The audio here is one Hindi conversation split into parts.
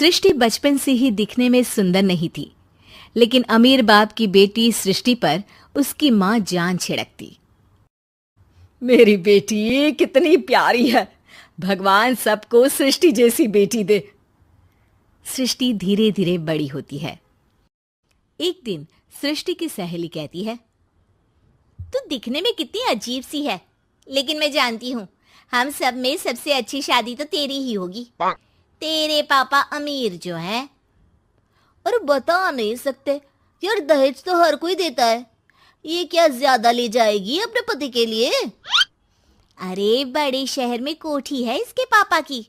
सृष्टि बचपन से ही दिखने में सुंदर नहीं थी, लेकिन अमीर बाप की बेटी सृष्टि पर उसकी माँ जान छिड़कती। मेरी बेटी कितनी प्यारी है, भगवान सबको सृष्टि जैसी बेटी दे। सृष्टि धीरे धीरे बड़ी होती है। एक दिन सृष्टि की सहेली कहती है, तू दिखने में कितनी अजीब सी है, लेकिन मैं जानती हूँ हम सब में सबसे अच्छी शादी तो तेरी ही होगी। तेरे पापा अमीर जो है। और बता नहीं सकते यार, दहेज तो हर कोई देता है, ये क्या ज्यादा ले जाएगी अपने पति के लिए? अरे बड़े शहर में कोठी है इसके पापा की।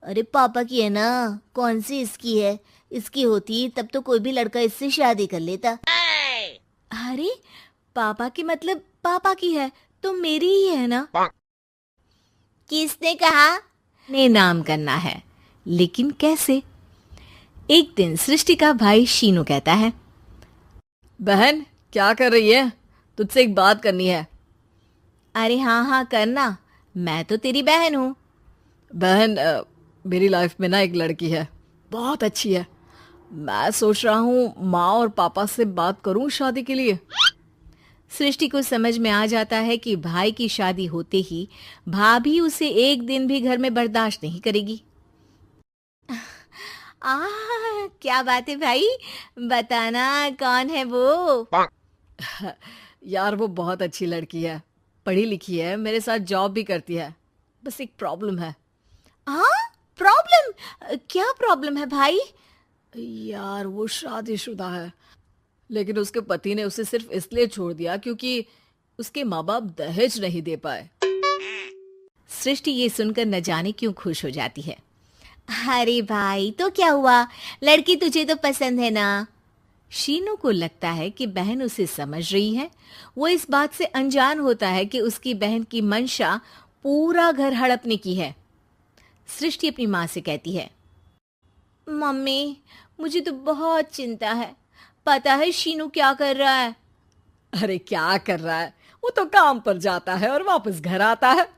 अरे पापा की है ना, कौन सी इसकी है? इसकी होती तब तो कोई भी लड़का इससे शादी कर लेता। अरे पापा की मतलब पापा की है तो मेरी ही है ना? किसने कहा? ने नाम करना है, लेकिन कैसे? एक दिन सृष्टि का भाई शीनू कहता है, बहन क्या कर रही है? तुझसे एक बात करनी है। अरे हाँ हाँ करना, मैं तो तेरी बहन हूँ। बहन मेरी लाइफ में ना एक लड़की है, बहुत अच्छी है। मैं सोच रहा हूँ माँ और पापा से बात करूँ शादी के लिए। सृष्टि को समझ में आ जाता है कि भाई की शादी होते ही भाभी उसे एक दिन भी घर में बर्दाश्त नहीं करेगी। क्या बात है भाई, बताना कौन है वो? यार वो बहुत अच्छी लड़की है, पढ़ी लिखी है, मेरे साथ जॉब भी करती है। बस एक प्रॉब्लम है। प्रॉब्लम? क्या प्रॉब्लम है भाई? यार वो शादीशुदा है, लेकिन उसके पति ने उसे सिर्फ इसलिए छोड़ दिया क्योंकि उसके माँ बाप दहेज नहीं दे पाए। सृष्टि ये सुनकर न जाने क्यों खुश हो जाती है। अरे भाई तो क्या हुआ, लड़की तुझे तो पसंद है ना? शीनू को लगता है कि बहन उसे समझ रही है। वो इस बात से अनजान होता है कि उसकी बहन की मंशा पूरा घर हड़पने की है। सृष्टि अपनी माँ से कहती है, मम्मी मुझे तो बहुत चिंता है, पता है शीनू क्या कर रहा है? अरे क्या कर रहा है, वो तो काम पर जाता है और वापस घर आता है।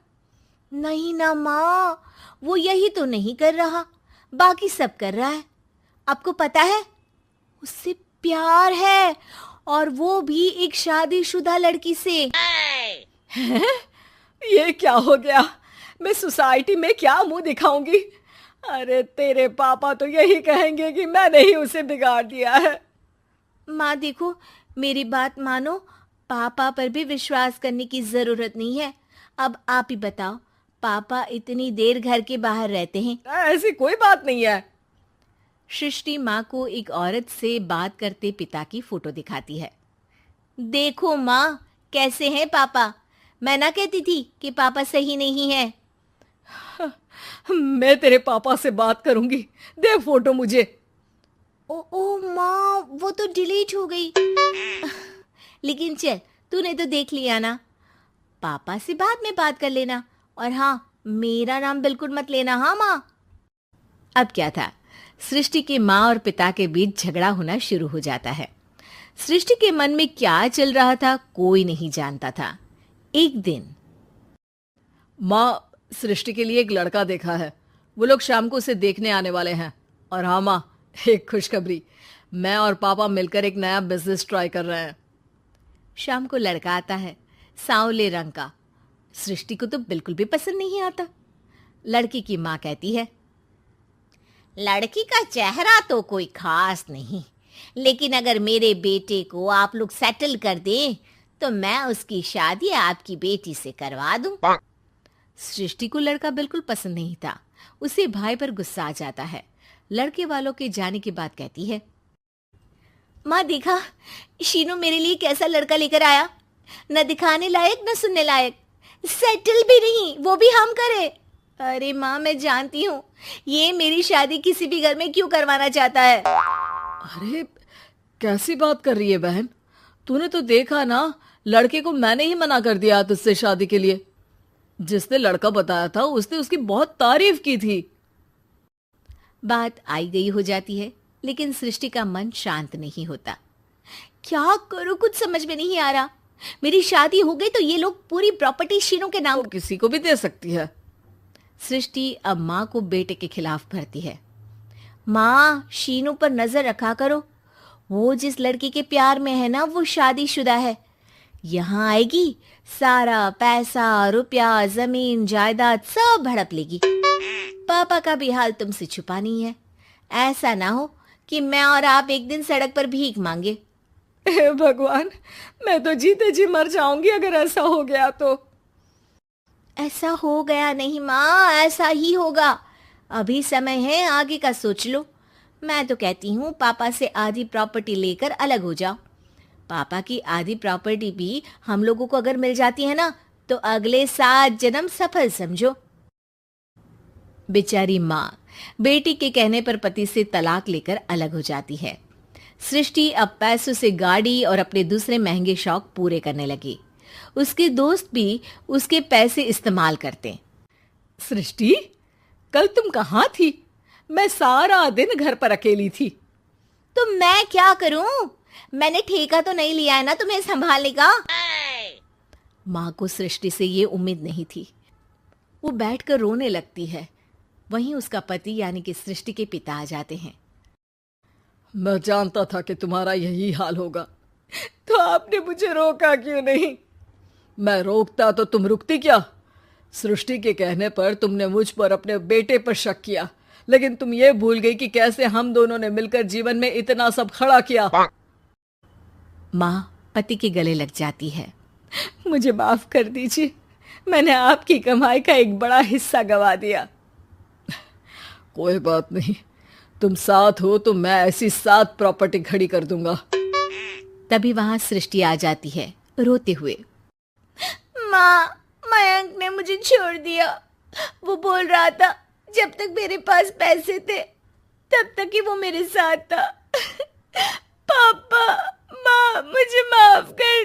नहीं ना माँ, वो यही तो नहीं कर रहा, बाकी सब कर रहा है। आपको पता है उससे प्यार है, और वो भी एक शादीशुदा लड़की से। ये क्या हो गया, मैं सोसाइटी में क्या मुंह दिखाऊंगी? अरे तेरे पापा तो यही कहेंगे कि मैंने ही उसे बिगाड़ दिया है। माँ देखो, मेरी बात मानो, पापा पर भी विश्वास करने की जरूरत नहीं है। अब आप ही बताओ, पापा इतनी देर घर के बाहर रहते हैं। ऐसी कोई बात नहीं है। सृष्टि माँ को एक औरत से बात करते पिता की फोटो दिखाती है। देखो माँ, कैसे हैं पापा? मैं ना कहती थी कि पापा सही नहीं है। मैं तेरे पापा से बात करूंगी, दे फोटो मुझे। ओ माँ, वो तो डिलीट हो गई। लेकिन चल, तूने तो देख लिया ना, पापा से बाद में बात कर लेना। और हाँ, मेरा नाम बिल्कुल मत लेना। हाँ माँ। अब क्या था, सृष्टि के माँ और पिता के बीच झगड़ा होना शुरू हो जाता है। सृष्टि के मन में क्या चल रहा था कोई नहीं जानता था। एक दिन, माँ सृष्टि के लिए एक लड़का देखा है, वो लोग शाम को उसे देखने आने वाले हैं। और हाँ माँ, एक खुशखबरी, मैं और पापा मिलकर एक नया बिजनेस ट्राई कर रहे हैं। शाम को लड़का आता है, सांवले रंग का। सृष्टि को तो बिल्कुल भी पसंद नहीं आता। लड़की की माँ कहती है, लड़की का चेहरा तो कोई खास नहीं, लेकिन अगर मेरे बेटे को आप लोग सेटल कर दें तो मैं उसकी शादी आपकी बेटी से करवा दूं। सृष्टि को लड़का बिल्कुल पसंद नहीं था। उसे भाई पर गुस्सा आ जाता है। लड़के वालों के जाने के बाद कहती है, माँ देखा, शीनू मेरे लिए कैसा लड़का लेकर आया, न दिखाने लायक न सुनने लायक, सेटल भी नहीं, वो भी हम करे। अरे माँ, मैं जानती हूँ ये मेरी शादी किसी भी घर में क्यों करवाना चाहता है। अरे कैसी बात कर रही है बहन, तूने तो देखा ना, लड़के को मैंने ही मना कर दिया तुझसे शादी के लिए। जिसने लड़का बताया था उसने उसकी बहुत तारीफ की थी। बात आई गई हो जाती है, लेकिन सृष्टि का मन शांत नहीं होता। क्या करूं, कुछ समझ में नहीं आ रहा। मेरी शादी हो गई तो ये लोग पूरी प्रॉपर्टी शीनू के नाम। तो किसी को भी दे सकती है। सृष्टि अब माँ को बेटे के खिलाफ भरती है। माँ, शीनू पर नजर रखा करो। वो जिस लड़की के प्यार में है ना, वो शादीशुदा है। यहाँ आएगी, सारा पैसा, रुपया, जमीन, जायदाद सब हड़प लेगी। पापा का भी हाल तुमसे छुपा नहीं है। ऐसा ना हो कि मैं और आप एक दिन सड़क पर भीख मांगे। हे भगवान, मैं तो जीते जी मर जाऊंगी अगर ऐसा हो गया तो। ऐसा हो गया नहीं माँ, ऐसा ही होगा। अभी समय है, आगे का सोच लो। मैं तो कहती हूँ पापा से आधी प्रॉपर्टी लेकर अलग हो जाओ। पापा की आधी प्रॉपर्टी भी हम लोगों को अगर मिल जाती है ना, तो अगले 7 जन्म सफल समझो। बेचारी माँ बेटी के कहने पर पति से तलाक लेकर अलग हो जाती है। सृष्टि अब पैसों से गाड़ी और अपने दूसरे महंगे शौक पूरे करने लगी। उसके दोस्त भी उसके पैसे इस्तेमाल करते। सृष्टि, कल तुम कहाँ थी? मैं सारा दिन घर पर अकेली थी। तो मैं क्या करूं? मैंने ठेका तो नहीं लिया है ना तुम्हें संभालने का। माँ को सृष्टि से ये उम्मीद नहीं थी। वो बैठकर रोने लगती है। वहीं उसका पति यानी कि सृष्टि के पिता आ जाते हैं। मैं जानता था कि तुम्हारा यही हाल होगा, तो आपने मुझे रोका क्यों नहीं? मैं रोकता तो तुम रुकती क्या? सृष्टि के कहने पर तुमने मुझ पर अपने बेटे पर शक किया, लेकिन तुम ये भूल गई कि कैसे हम दोनों ने मिलकर जीवन में इतना सब खड़ा किया। माँ पति के गले लग जाती है। मुझे माफ कर दीजिए, मैंने आपकी कमाई का एक बड़ा हिस्सा गवा दिया। कोई बात नहीं, तुम साथ हो तो मैं ऐसी 7 प्रॉपर्टी खड़ी कर दूंगा। तभी वहां सृष्टि आ जाती है रोते हुए। माँ, मयंक ने मुझे छोड़ दिया। वो बोल रहा था जब तक मेरे पास पैसे थे तब तक ही वो मेरे साथ था। पापा, माँ, मुझे माफ कर